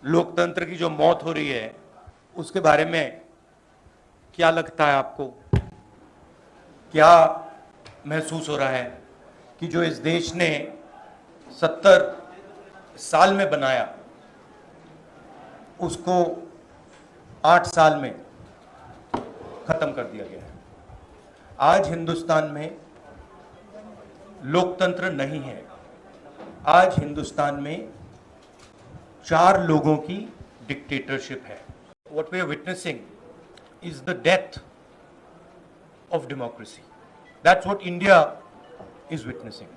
लोकतंत्र की जो मौत हो रही है उसके बारे में क्या लगता है आपको? क्या महसूस हो रहा है कि जो इस देश ने 70 साल में बनाया उसको 8 साल में खत्म कर दिया गया है। आज हिंदुस्तान में लोकतंत्र नहीं है। आज हिंदुस्तान में 4 लोगों की डिक्टेटरशिप है। What we are witnessing is the death of democracy. That's what India is witnessing.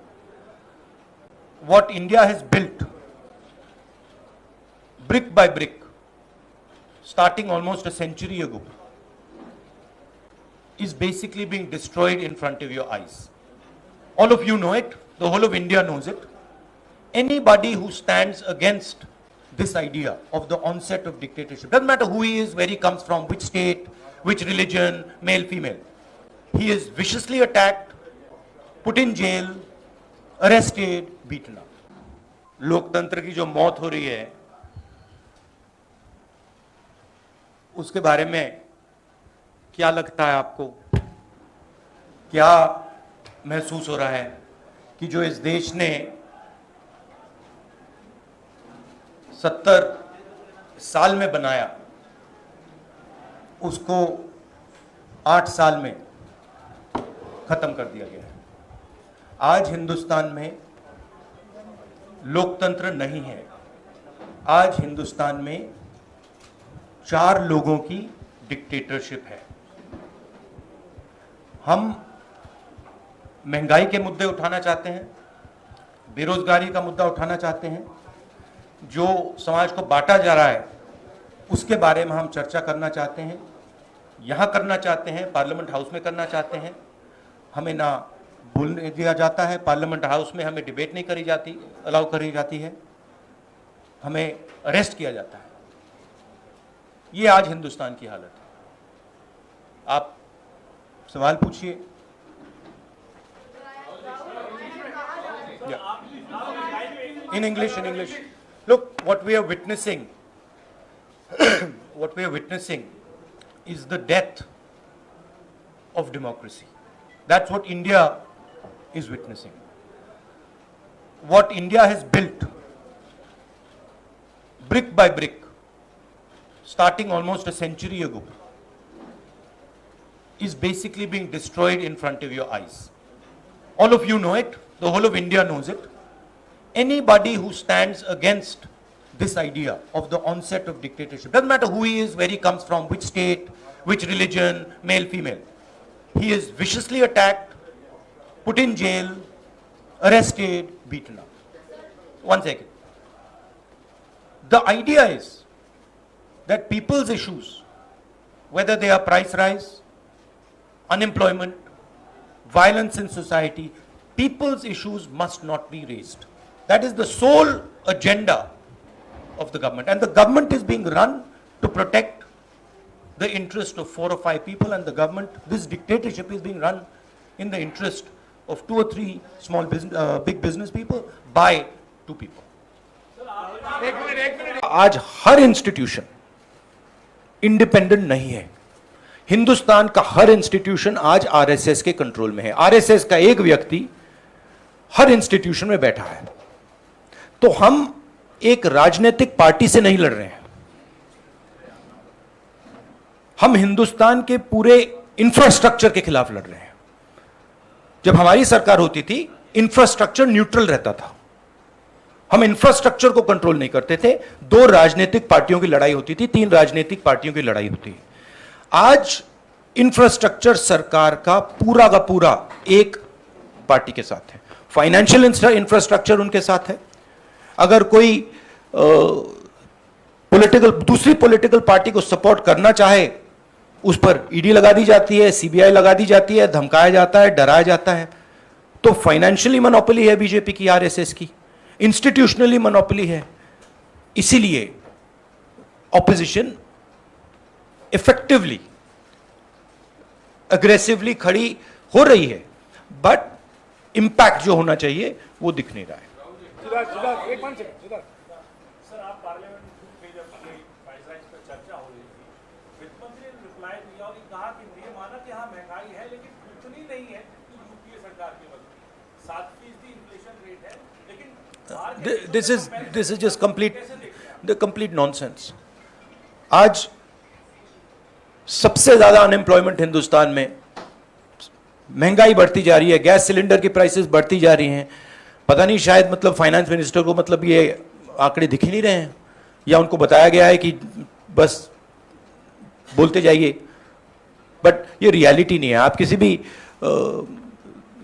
What India has built, brick by brick, starting almost a century ago, is basically being destroyed in front of your eyes. All of you know it. The whole of India knows it. Anybody who stands against this idea of the onset of dictatorship, doesn't matter who he is, where he comes from, which state, which religion, male, female, he is viciously attacked, put in jail, arrested, beaten up. लोकतंत्र की जो मौत हो रही है उसके बारे में क्या लगता है आपको? क्या महसूस हो रहा है कि जो इस देश ने 70 साल में बनाया उसको 8 साल में खत्म कर दिया गया है। आज हिंदुस्तान में लोकतंत्र नहीं है। आज हिंदुस्तान में 4 लोगों की डिक्टेटरशिप है। हम महंगाई के मुद्दे उठाना चाहते हैं, बेरोजगारी का मुद्दा उठाना चाहते हैं, जो समाज को बांटा जा रहा है उसके बारे में हम चर्चा करना चाहते हैं, यहाँ करना चाहते हैं, पार्लियामेंट हाउस में करना चाहते हैं। हमें ना बोलने दिया जाता है, पार्लियामेंट हाउस में हमें डिबेट नहीं करी जाती, अलाउ करी जाती है, हमें अरेस्ट किया जाता है। ये आज हिंदुस्तान की हालत है। आप सवाल पूछिए। In English. Look, what we are witnessing, is the death of democracy. That's what India is witnessing. What India has built, brick by brick, starting almost a century ago, is basically being destroyed in front of your eyes. All of you know it. The whole of India knows it. Anybody who stands against this idea of the onset of dictatorship, doesn't matter who he is, where he comes from, which state, which religion, male, female, he is viciously attacked, put in jail, arrested, beaten up. One second. The idea is that people's issues, whether they are price rise, unemployment, violence in society, people's issues must not be raised. That is the sole agenda of the government. And the government is being run to protect the interest of 4 or 5 people, and the government, this dictatorship is being run in the interest of 2 or 3 small business, big business people by 2 people. आज हर institution independent नहीं है। हिंदुस्तान का हर institution आज RSS के control में है। RSS का एक व्यक्ति हर इंस्टीट्यूशन में बैठा है। तो हम एक राजनीतिक पार्टी से नहीं लड़ रहे हैं, हम हिंदुस्तान के पूरे इंफ्रास्ट्रक्चर के खिलाफ लड़ रहे हैं। जब हमारी सरकार होती थी, इंफ्रास्ट्रक्चर न्यूट्रल रहता था, हम इंफ्रास्ट्रक्चर को कंट्रोल नहीं करते थे। 2 राजनीतिक पार्टियों की लड़ाई होती थी, 3 राजनीतिक पार्टियों की लड़ाई होती है। आज इंफ्रास्ट्रक्चर सरकार का पूरा एक पार्टी के साथ है। फाइनेंशियल इंफ्रास्ट्रक्चर उनके साथ है। अगर कोई दूसरी पॉलिटिकल पार्टी को सपोर्ट करना चाहे, उस पर ईडी लगा दी जाती है, सीबीआई लगा दी जाती है, धमकाया जाता है, डराया जाता है। तो फाइनेंशियली मोनोपोली है बीजेपी की, आरएसएस की, इंस्टीट्यूशनली मोनोपोली है। इसीलिए ऑपोजिशन इफेक्टिवली, अग्रेसिवली खड़ी हो रही है, बट इंपैक्ट जो होना चाहिए वो दिख नहीं रहा है। सिद्धार्थ, एक मिनट, सिद्धार्थ। सर, आप पार्लियामेंट पे जब ये प्राइस राइज पर चर्चा हो रही थी, वित्त मंत्री ने रिप्लाई दिया और ये कहा कि ये माना कि हाँ महंगाई है लेकिन उतनी नहीं है जितनी यूपीए सरकार की वक्त 7% इन्फ्लेशन रेट है, लेकिन this is just complete nonsense. आज सबसे ज्यादा अनएम्प्लॉयमेंट हिंदुस्तान में, महंगाई बढ़ती जा रही है, गैस सिलेंडर की प्राइसेस बढ़ती जा रही हैं। पता नहीं शायद मतलब फाइनेंस मिनिस्टर को मतलब ये आंकड़े दिख ही नहीं रहे हैं, या उनको बताया गया है कि बस बोलते जाइए, बट ये रियलिटी नहीं है। आप किसी भी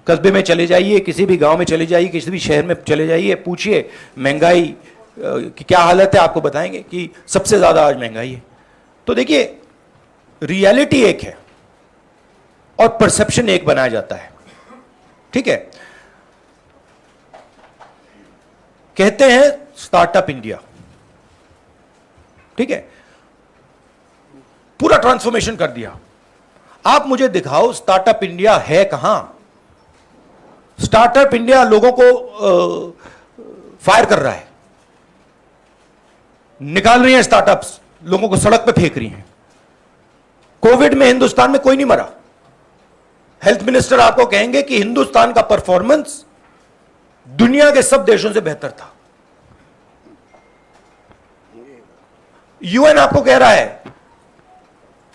कस्बे में चले जाइए, किसी भी गांव में चले जाइए, किसी भी शहर में चले जाइए, पूछिए महंगाई की क्या हालत है, आपको बताएंगे कि सबसे ज्यादा आज महंगाई है। तो देखिए, रियलिटी एक है और परसेप्शन एक बनाया जाता है, ठीक है। कहते हैं स्टार्टअप इंडिया, ठीक है, पूरा ट्रांसफॉर्मेशन कर दिया। आप मुझे दिखाओ स्टार्टअप इंडिया है कहां? स्टार्टअप इंडिया लोगों को फायर कर रहा है, निकाल रही है स्टार्टअप्स, लोगों को सड़क पे फेंक रही हैं। कोविड में हिंदुस्तान में कोई नहीं मरा। हेल्थ मिनिस्टर आपको कहेंगे कि हिंदुस्तान का परफॉर्मेंस दुनिया के सब देशों से बेहतर था। यूएन आपको कह रहा है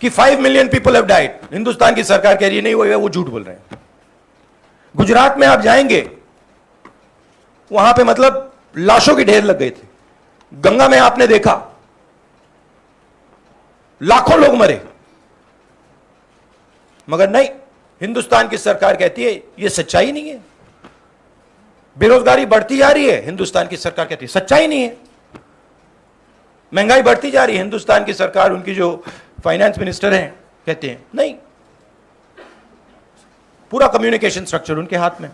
कि 5 million people have died, Hindustan की सरकार कह रही है नहीं वो झूठ बोल रहे हैं। गुजरात में आप जाएंगे, वहां पे मतलब लाशों के ढेर लग गए थे। गंगा में आपने देखा लाखों लोग मरे, मगर नहीं, हिंदुस्तान की सरकार कहती है यह सच्चाई नहीं है। बेरोजगारी बढ़ती जा रही है, हिंदुस्तान की सरकार कहती है सच्चाई नहीं है। महंगाई बढ़ती जा रही है, हिंदुस्तान की सरकार, उनकी जो फाइनेंस मिनिस्टर हैं, कहते हैं नहीं। पूरा कम्युनिकेशन स्ट्रक्चर उनके हाथ में।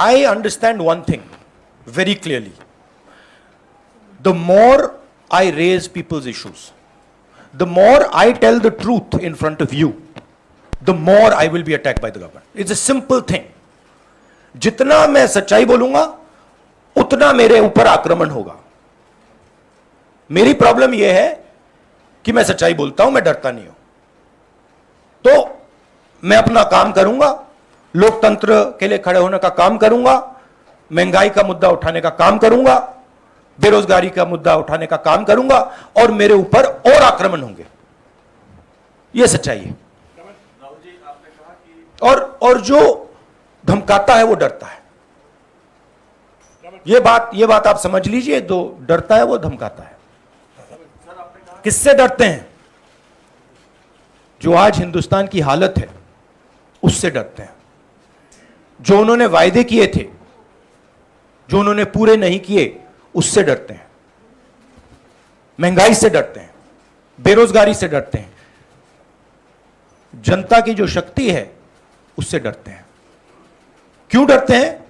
I understand one thing very clearly. The more I raise people's issues, the more I tell the truth in front of you, the more I will be attacked by the government. It's a simple thing. जितना मैं सच्चाई बोलूंगा उतना मेरे ऊपर आक्रमण होगा। मेरी प्रॉब्लम यह है कि मैं सच्चाई बोलता हूं, मैं डरता नहीं हूं। तो मैं अपना काम करूंगा, लोकतंत्र के लिए खड़े होने का काम करूंगा, महंगाई का मुद्दा उठाने का काम करूंगा, बेरोजगारी का मुद्दा उठाने का काम करूंगा, और मेरे ऊपर और आक्रमण होंगे। यह सच्चाई है। और जो धमकाता है वो डरता है। ये बात आप समझ लीजिए, जो डरता है वो धमकाता है। किससे डरते हैं? जो आज हिंदुस्तान की हालत है उससे डरते हैं। जो उन्होंने वायदे किए थे, जो उन्होंने पूरे नहीं किए, उससे डरते हैं। महंगाई से डरते हैं, बेरोजगारी से डरते हैं, जनता की जो शक्ति है उससे डरते हैं। क्यों डरते हैं?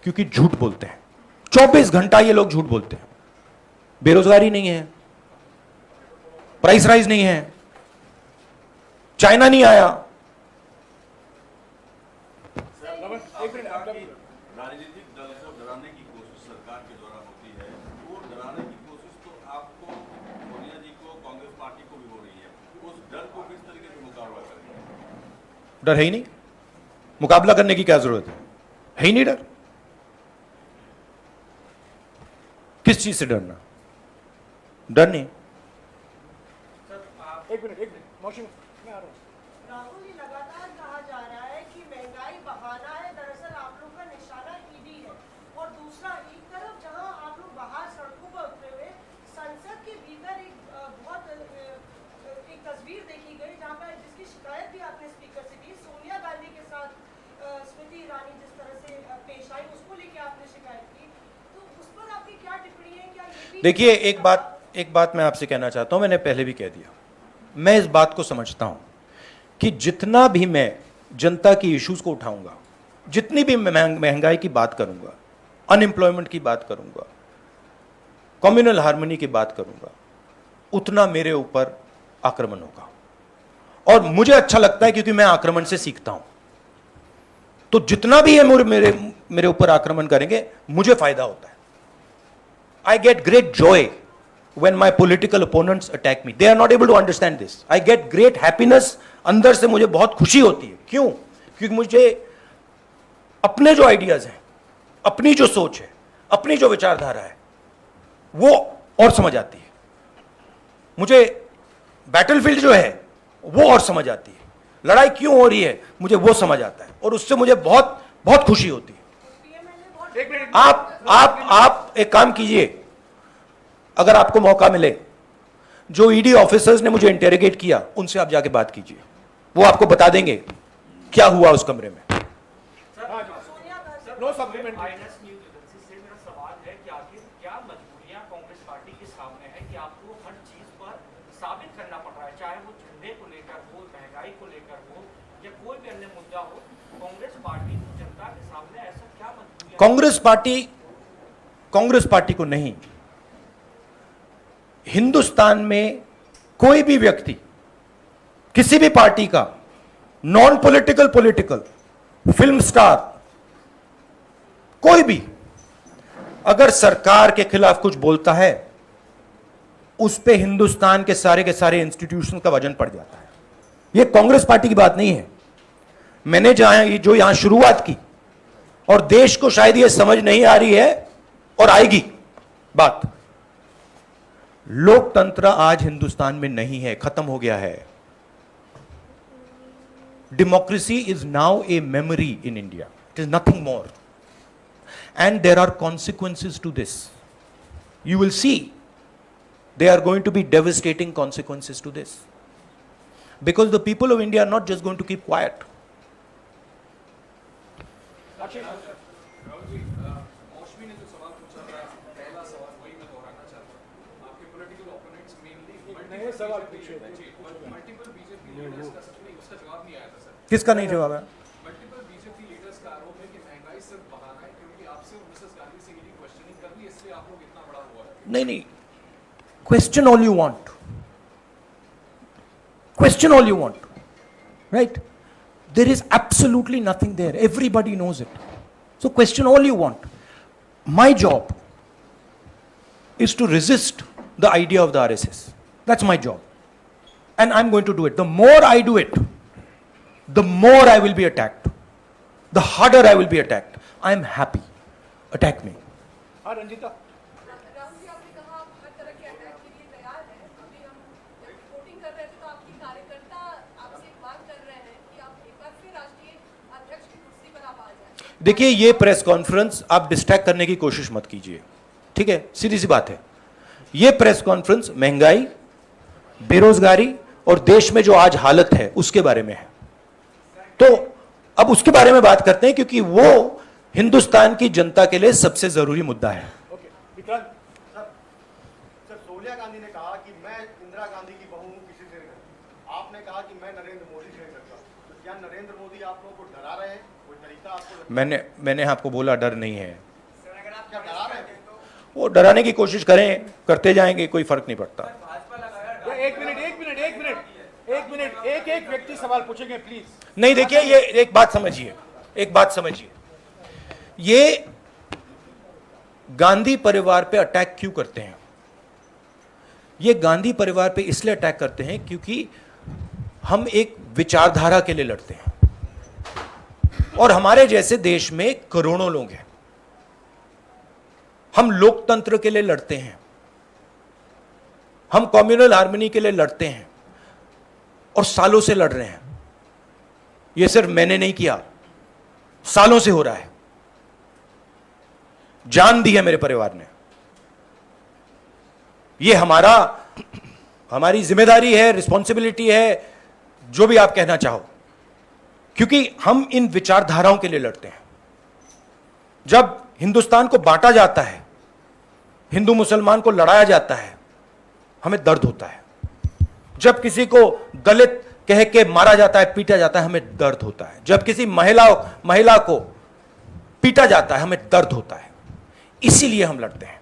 क्योंकि झूठ बोलते हैं। 24 घंटा ये लोग झूठ बोलते हैं। बेरोजगारी नहीं है, प्राइस राइज नहीं है, चाइना नहीं आया। राजनीतिक दल को डराने की कोशिश सरकार के द्वारा होती है, वो डराने की कोशिश तो आपको, सोनिया जी को, कांग्रेस पार्टी को भी हो रही है। उस डर को किस तरीके से मुकाबला करेंगे? डर है ही नहीं, मुकाबला करने की क्या जरूरत है ही नहीं डर। किस चीज से डरना? डर नहीं। एक मिनट मौसम मैं आ रहा हूं। राहुल जी, लगातार कहा जा रहा है कि महंगाई बहाना है, दरअसल आप लोग का निशाना ईडी है। और दूसरा, एक तरफ जहां आप लोग बाहर सड़कों पर उतरे हुए, संसद के भीतर एक तस्वीर देखी गई जहां पर, जिसकी शिकायत भी आपने स्पीकर से की, सोनिया गांधी के साथ स्मृति ईरानी जिस तरह से पेश आई, उसको लेकर आपने शिकायत की। तो उस पर आपकी क्या टिप्पणी है? क्या ये भी देखिए, एक बात मैं आपसे कहना चाहता हूं, मैंने पहले भी कह दिया। मैं इस बात को समझता हूं कि जितना भी मैं जनता की इश्यूज को उठाऊंगा, जितनी भी मैं महंगाई की बात करूंगा, अनएम्प्लॉयमेंट की बात करूंगा, कम्युनल हार्मनी की बात करूंगा, उतना मेरे ऊपर आक्रमण होगा। और मुझे अच्छा लगता है क्योंकि मैं आक्रमण से सीखता हूं। तो जितना भी ये मेरे ऊपर आक्रमण करेंगे, मुझे फायदा होता है। I get great joy when my political opponents attack me. They are not able to understand this. I get great happiness. अंदर से मुझे बहुत खुशी होती है। क्यों? क्योंकि मुझे अपने जो आइडियाज हैं, अपनी जो सोच है, अपनी जो विचारधारा है, वो और समझ आती है। मुझे बैटलफील्ड जो है वो और समझ आती है। लड़ाई क्यों हो रही है मुझे वो समझ आता है, और उससे मुझे बहुत बहुत खुशी होती है। आप एक काम कीजिए, अगर आपको मौका मिले, जो ईडी ऑफिसर्स ने मुझे इंटेरोगेट किया उनसे आप जाके बात कीजिए, वो आपको बता देंगे क्या हुआ उस कमरे में। No supplement. INS news agency से मेरा सवाल है कि आखिर क्या मजबूरियां कांग्रेस पार्टी के सामने है कि आपको हर चीज पर साबित करना पड़ रहा है, चाहे वो झंडे को लेकर हो, महंगाई को लेकर हो, या कोई भी अन्य मुद्दा हो। कांग्रेस पार्टी जनता के सामने ऐसा क्या मजबूरियां? कांग्रेस पार्टी को नहीं, हिंदुस्तान में कोई भी व्यक्ति किसी भी पार्टी का, non political, political, film star, कोई भी अगर सरकार के खिलाफ कुछ बोलता है, उस पे हिंदुस्तान के सारे इंस्टीट्यूशन का वजन पड़ जाता है। यह कांग्रेस पार्टी की बात नहीं है। मैंने जो यहां शुरुआत की, और देश को शायद यह समझ नहीं आ रही है और आएगी बात, लोकतंत्र आज हिंदुस्तान में नहीं है, खत्म हो गया है। Democracy is now a memory in India, it is nothing more, and there are consequences to this. You will see there are going to be devastating consequences to this, because the people of India are not just going to keep quiet. Rahul ji, Mausami ने जो सवाल पूछा था, पहला सवाल वही मैं दोहराना चाहता हूँ। आपके पॉलिटिकल ओपोनेंट्स मेनली नए सवाल पूछे थे। मल्टीपल बीजेपी लीडर्स का सच में उसका जवाब नहीं आया था सर। किसका नहीं जवाब है? मल्टीपल बीजेपी लीडर्स का आरोप है कि महंगाई सिर्फ बहाना है, क्योंकि आपसे और मिसेस गांधी से ईडी क्वेश्चनिंग कर ली, इसलिए आप लोग इतना बड़ा हुआ है। नहीं, question all you want, question all you want, right? There is absolutely nothing there, everybody knows it, so question all you want. My job is to resist the idea of the RSS. That's my job, and I'm going to do it. The more I do it, the more I will be attacked, the harder I will be attacked. I am happy, attack me. हाँ रंजीता, राहुल जी, आपने कहा आप हर तरह के attack के लिए तैयार हैं। अभी हम जब रिपोर्टिंग कर रहे थे तो आपकी कार्यकर्ता आपसे एक बात कर रहे हैं कि आप एक बार फिर राष्ट्रीय अध्यक्ष की कुर्सी पर आप आ जाएं। देखिए, ये प्रेस कॉन्फ्रेंस आप डिस्ट्रैक्ट करने की कोशिश मत कीजिए, ठीक है? सीधी सी बात है। ये प्रेस कॉन्फ्रेंस महंगाई, बेरोजगारी और देश में जो आज हालत है उसके बारे में है। तो अब उसके बारे में बात करते हैं, क्योंकि वो हिंदुस्तान की जनता के लिए सबसे जरूरी मुद्दा है। ओके विक्रांत। सर, सोनिया गांधी ने कहा कि मैं इंदिरा गांधी की बहू हूं, किसी से नहीं डरती। आपने कहा कि मैं नरेंद्र मोदी से नहीं डरता। तो क्या नरेंद्र मोदी आप लोगों को डरा रहे हैं? कोई तरीका आपको लगता है? मैंने आपको बोला डर नहीं है। क्या डरा रहे हैं? वो डराने की कोशिश करें, करते जाएंगे, कोई फर्क नहीं पड़ता। एक मिनट, एक व्यक्ति सवाल पूछेंगे प्लीज। नहीं, देखिए, ये एक बात समझिए, ये गांधी परिवार पे अटैक क्यों करते हैं? ये गांधी परिवार पे इसलिए अटैक करते हैं क्योंकि हम एक विचारधारा के लिए लड़ते हैं, और हमारे जैसे देश में करोड़ों लोग हैं। हम लोकतंत्र के लिए लड़ते हैं, हम कम्युनल हार्मनी के लिए लड़ते हैं, और सालों से लड़ रहे हैं। यह सिर्फ मैंने नहीं किया, सालों से हो रहा है। जान दी है मेरे परिवार ने। यह हमारी जिम्मेदारी है, रिस्पॉन्सिबिलिटी है, जो भी आप कहना चाहो, क्योंकि हम इन विचारधाराओं के लिए लड़ते हैं। जब हिंदुस्तान को बांटा जाता है, हिंदू मुसलमान को लड़ाया जाता है, हमें दर्द होता है। जब किसी को दलित कह के मारा जाता है, पीटा जाता है, हमें दर्द होता है। जब किसी महिला को पीटा जाता है, हमें दर्द होता है। इसीलिए हम लड़ते हैं।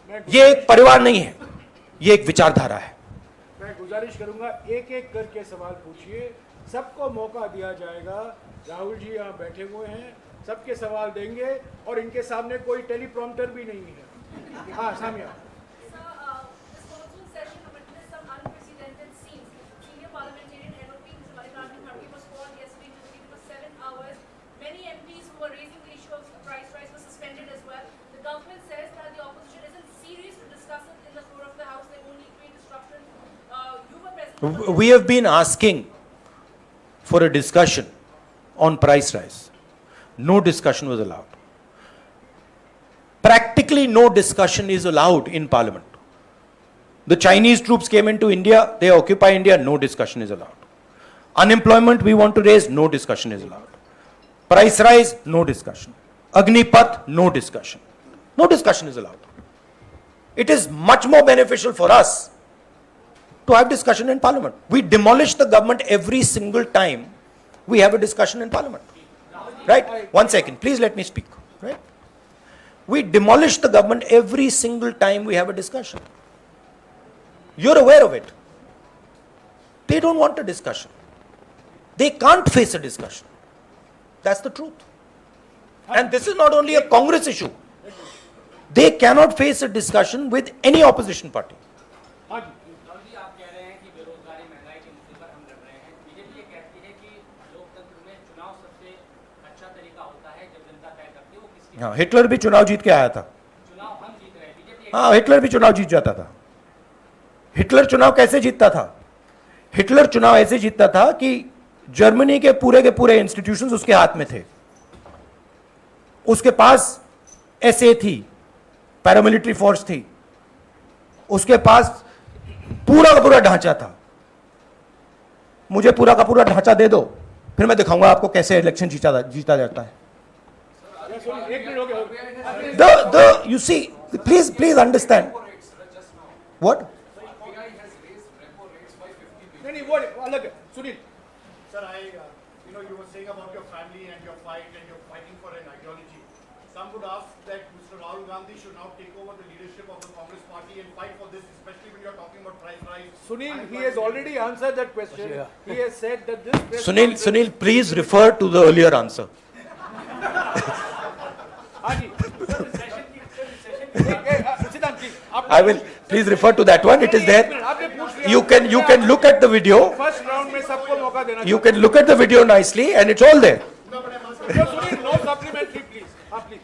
ये एक परिवार नहीं है, ये एक विचारधारा है। मैं गुजारिश करूंगा एक एक करके सवाल पूछिए, सबको मौका दिया जाएगा। राहुल जी यहाँ बैठे हुए हैं, सबके सवाल देंगे और इनके सामने कोई टेलीप्रॉम्प्टर भी नहीं है। हाँ Samia. Sir, this monsoon session witnessed some unprecedented scenes. Senior parliamentarian NOP Mr. Mallikarjun Kharge was called yesterday to speak for 7 hours. Many MPs who were raising the issue of price rise were suspended as well. The government says that the opposition isn't serious to discuss it in the floor of the House. They only create disruption. You were present. We have been asking for a discussion on price rise. No discussion was allowed. Practically no discussion is allowed in parliament. The Chinese troops came into India, they occupy India, no discussion is allowed. Unemployment we want to raise, no discussion is allowed. Price rise, no discussion. Agnipath, no discussion. No discussion is allowed. It is much more beneficial for us to have discussion in parliament. We demolish the government every single time we have a discussion in parliament. Right? 1 second, please let me speak. Right? We demolish the government every single time we have a discussion. You're aware of it. They don't want a discussion. They can't face a discussion. That's the truth. And this is not only a Congress issue. They cannot face a discussion with any opposition party. हाँ जी। राहुल जी, आप कह रहे हैं कि बेरोजगारी महंगाई के मुद्दे पर हम लड़ रहे हैं। बीजेपी ये कहती है कि लोकतंत्र में चुनाव सबसे अच्छा तरीका होता है जब जनता तय करती है वो किसकी। हाँ, हिटलर भी चुनाव जीत के आया था। चुनाव हम जीत रहे हैं। बीजेपी हाँ, हिटलर भी चुनाव जीत जाता था। हिटलर चुनाव कैसे जीतता था? हिटलर चुनाव ऐसे जीतता था कि जर्मनी के पूरे इंस्टीट्यूशंस उसके हाथ में थे। उसके पास एसए थी, पैरामिलिट्री फोर्स थी, उसके पास पूरा का पूरा ढांचा था। मुझे पूरा का पूरा ढांचा दे दो, फिर मैं दिखाऊंगा आपको कैसे इलेक्शन जीता जाता है। एक मिनट हो गया। You see, please understand. What? नहीं वो अलग है। Sunil. Sir, you were saying about your family and your fight and you're fighting for an ideology. Some would ask that Mr. Rahul Gandhi should now take over the leadership of the Congress party and fight for this, especially when you're talking about price rise. Sunil, he has already answered that question. He has said that this press Sunil, please refer to the earlier answer. हाँ जी। सिद्धांत जी, आप I will please refer to that one. It is there. आपने पूछ लिया। You can look at the video. First round में सबको मौका देना You can look at the video nicely, and it's all there. चाहिए। Sunil, no supplementary please. हाँ please.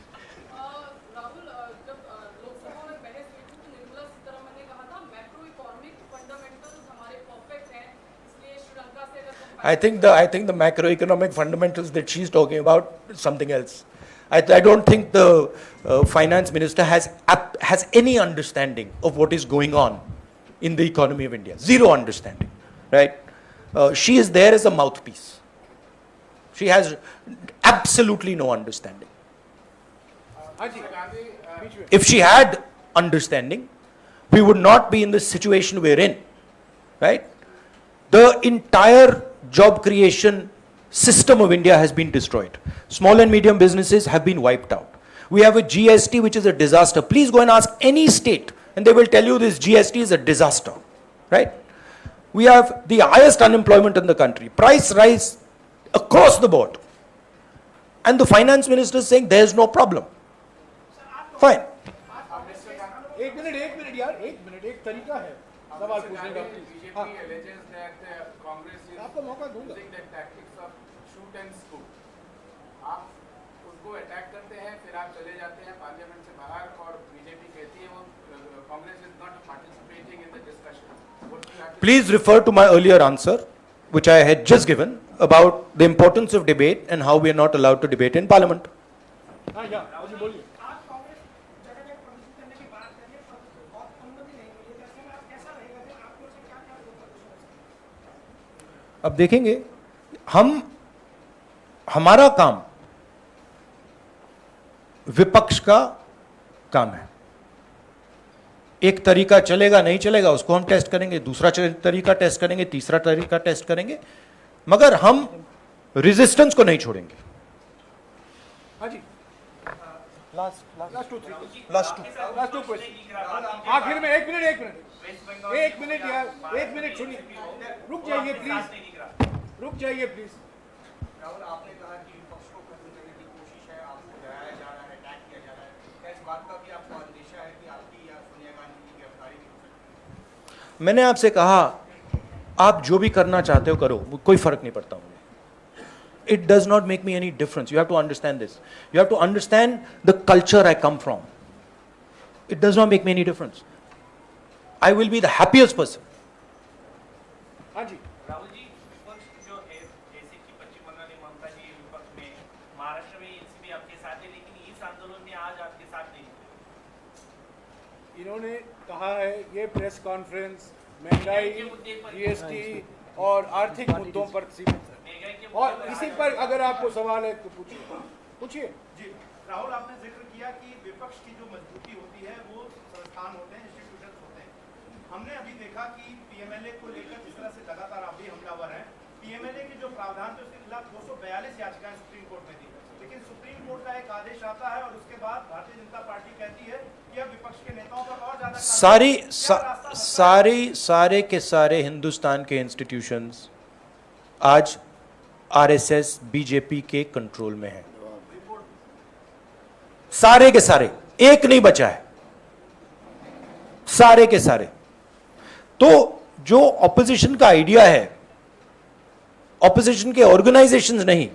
Rahul, जब लोकसभा में बहस हुई थी तो निर्मला सीतारमण ने कहा था मैक्रो इकोनॉमिक फंडामेंटल्स हमारे परफेक्ट हैं, इसलिए श्रीलंका से अगर I think the macroeconomic fundamentals that she's talking about is something else. I don't think the finance minister has any understanding of what is going on in the economy of India. Zero understanding, right? She is there as a mouthpiece. She has absolutely no understanding. हाँ जी। बीच में। If she had understanding, we would not be in the situation we're in, right? The entire job creation system of India has been destroyed. Small and medium businesses have been wiped out. We have a GST which is a disaster. Please go and ask any state and they will tell you this GST is a disaster, right? We have the highest unemployment in the country. Price rise across the board. And the finance minister is saying there is no problem. Fine. एक minute यार, एक minute, एक तरीका है सवाल पूछने का please. हाँ, BJP alleges that Congress is आपको मौका दूंगा। using the tactics of shoot and scoop. आप उसको अटैक करते हैं, फिर आप चले जाते हैं पार्लियामेंट से बाहर और बीजेपी कहती है वो Congress is not participating in the discussion. What do you have to Please refer to my earlier answer, which I had just given, about the importance of debate and how we are not allowed to debate in parliament. हाँ या मुझे बोलिए। आप कांग्रेस जगह प्रदर्शन करने की बात करिए पर और अनुमति नहीं मिली तो ऐसे में आप कैसा रहेगा फिर आपको से क्या क्या होगा? अब देखेंगे, हमारा काम विपक्ष का काम है। एक तरीका चलेगा नहीं चलेगा उसको हम टेस्ट करेंगे, दूसरा तरीका टेस्ट करेंगे, तीसरा तरीका टेस्ट करेंगे, मगर हम रेजिस्टेंस को नहीं छोड़ेंगे। हाँ जी। लास्ट टू क्वेश्चन राहुल आखिर में एक मिनट यार, एक मिनट सुनिए, रुक जाइए प्लीज। राहुल, आपने कहा कि विपक्ष को खत्म करने की कोशिश है, आपको डराया जा रहा है, अटैक किया जा रहा है, क्या इस बात का भी आपको अंदेशा है कि आपकी या सोनिया गांधी की गिरफ्तारी भी हो सकती है? मैंने आपसे कहा आप जो भी करना चाहते हो करो, कोई फर्क नहीं पड़ता मुझे। It does not make me any difference. You have to understand this. You have to understand the culture I come from. It does not make me any difference. I will be the happiest person. हाँ जी, राहुल जी, विपक्ष जो है जैसे कि पश्चिम बंगाल में ममता जी विपक्ष में, महाराष्ट्र में एनसीपी आपके साथ है, लेकिन इस आंदोलन में आज आपके साथ नहीं है। इन्होंने कहा है ये प्रेस कॉन्फ्रेंस महंगाई, जीएसटी और आर्थिक मुद्दों पर सीमित है, और इसी पर अगर आपको सवाल है तो पूछिए। जी राहुल, आपने जिक्र किया कि विपक्ष की जो मजबूती होती है वो संस्थान होते हैं, इंस्टीट्यूशंस होते हैं। हमने अभी देखा कि पीएमएलए को लेकर जिस तरह से लगातार आप भी हमलावर हैं, पीएमएलए के जो प्रावधान थे उसके खिलाफ 242 याचिकाएं सुप्रीम कोर्ट में दी, लेकिन सुप्रीम कोर्ट का एक आदेश आता है और उसके बाद भारतीय जनता पार्टी कहती है कि अब विपक्ष के नेताओं पर और ज्यादा सारे के सारे हिंदुस्तान के इंस्टीट्यूशंस आज आरएसएस बीजेपी के कंट्रोल में है, सारे के सारे, एक नहीं बचा है, सारे के सारे। तो जो ऑपोजिशन का आइडिया है, ऑपोजिशन के ऑर्गेनाइजेशंस नहीं,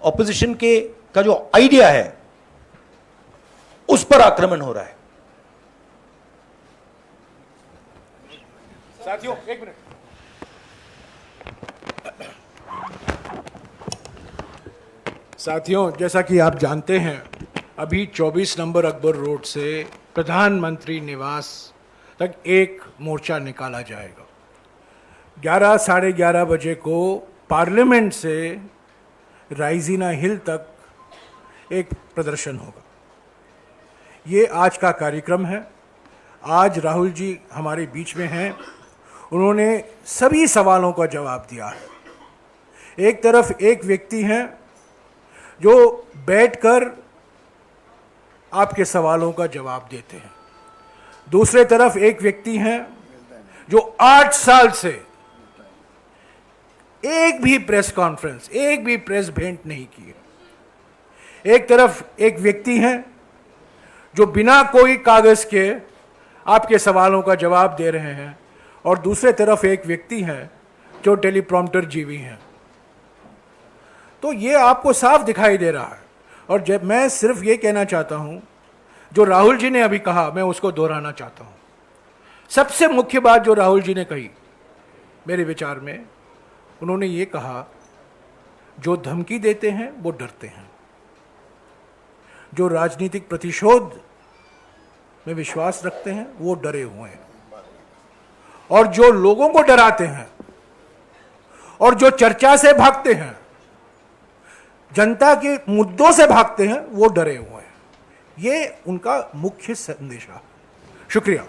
ऑपोजिशन के का जो आइडिया है उस पर आक्रमण हो रहा है। साथियों एक मिनट, साथियों जैसा कि आप जानते हैं अभी 24 नंबर अकबर रोड से प्रधानमंत्री निवास तक एक मोर्चा निकाला जाएगा। 11 साढ़े 11 बजे को पार्लियामेंट से राइजीना हिल तक एक प्रदर्शन होगा। ये आज का कार्यक्रम है। आज राहुल जी हमारे बीच में हैं, उन्होंने सभी सवालों का जवाब दिया है। एक तरफ एक व्यक्ति हैं जो बैठकर आपके सवालों का जवाब देते हैं, दूसरे तरफ एक व्यक्ति हैं जो 8 साल से एक भी प्रेस कॉन्फ्रेंस, एक भी प्रेस भेंट नहीं की है। एक तरफ एक व्यक्ति हैं जो बिना कोई कागज के आपके सवालों का जवाब दे रहे हैं, और दूसरे तरफ एक व्यक्ति हैं जो टेलीप्रॉम्प्टर जीवी हैं। तो ये आपको साफ दिखाई दे रहा है। और जब मैं सिर्फ ये कहना चाहता हूं, जो राहुल जी ने अभी कहा मैं उसको दोहराना चाहता हूं। सबसे मुख्य बात जो राहुल जी ने कही मेरे विचार में, उन्होंने ये कहा जो धमकी देते हैं वो डरते हैं, जो राजनीतिक प्रतिशोध में विश्वास रखते हैं वो डरे हुए हैं, और जो लोगों को डराते हैं और जो चर्चा से भागते हैं, जनता के मुद्दों से भागते हैं, वो डरे हुए हैं। ये उनका मुख्य संदेश है। शुक्रिया।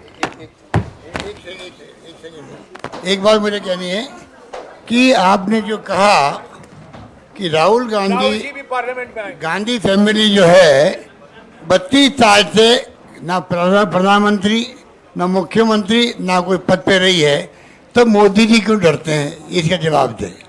एक बात मुझे कहनी है कि आपने जो कहा कि राहुल जी भी पार्लियामेंट में आएंगे। गांधी फैमिली जो है 32 साल से ना प्रधानमंत्री ना मुख्यमंत्री ना कोई पद पे रही है, तो मोदी जी क्यों डरते हैं? इसका जवाब दें।